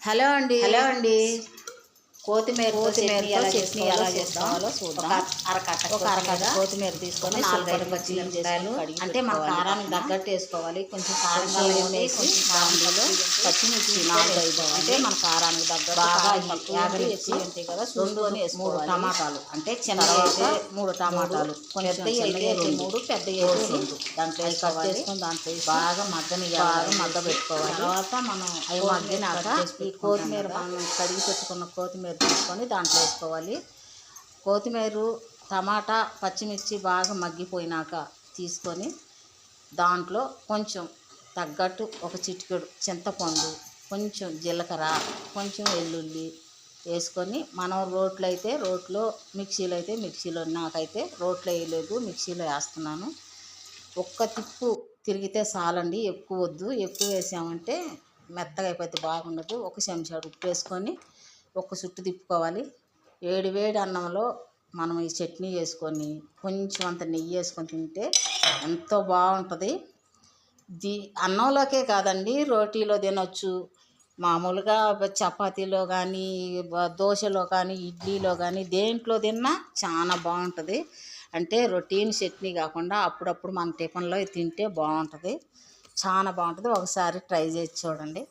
Hello అండి. కొత్తిమీరతో చట్నీ ఎలా చేసుకోవాలో చూద్దాం. ఒక అరకట్ట కొత్తిమీర తీసుకొని 4-5 పచ్చిమిరపకాయలు, అంటే మన కారానికి తగ్గట్టు వేసుకోవాలి. కొంచెం కారం వేసి దాంట్లో పచ్చిమిర్చి 4-5, అంటే మన కారానికి తగ్గట్టు బాగా యాగనిచ్చి ఉంటాయి కదా, 3 టమాటాలు, అంటే చిన్నగా అయితే 3 టమాటాలు, కొంచెం చిన్నగా 3, పెద్దగా 2 దాంట్లో కట్ చేసుకొని దాంట్లో బాగా మగ్గబెట్టుకోవాలి. తర్వాత మనం అవి మగ్గినాక ఈ కొత్తిమీర మనం కడిగి పెట్టుకున్న కొత్తిమీర తీసుకొని దాంట్లో వేసుకోవాలి. కొత్తిమీర, టమాటా, పచ్చిమిర్చి బాగా మగ్గిపోయినాక తీసుకొని దాంట్లో కొంచెం తగ్గట్టు ఒక చిటికెడు చింతపండు, కొంచెం జీలకర్ర, కొంచెం వెల్లుల్లి వేసుకొని మనం రోట్లో మిక్సీలో అయితే మిక్సీలో, నాకైతే రోట్లో వేయలేదు, మిక్సీలో వేస్తున్నాను. ఒక్క తిప్పు తిరిగితే చాలండి, ఎక్కువ వద్దు. ఎక్కువ వేసామంటే మెత్తగా అయిపోతే బాగుండదు. ఒక చెంచాడు ఉప్పు వేసుకొని ఒక్క చుట్టు తిప్పుకోవాలి. వేడి అన్నంలో మనం ఈ చట్నీ వేసుకొని కొంచెం అంత నెయ్యి వేసుకొని తింటే ఎంతో బాగుంటుంది. అన్నంలోకే కాదండి, రోటీలో తినొచ్చు, మామూలుగా చపాతీలో కానీ, దోశలో కానీ, ఇడ్లీలో కానీ, దేంట్లో తిన్నా చాలా బాగుంటుంది. అంటే రొటీన్ చట్నీ కాకుండా అప్పుడప్పుడు మన టిఫిన్లో తింటే బాగుంటుంది, చాలా బాగుంటుంది. ఒకసారి ట్రై చేసి చూడండి.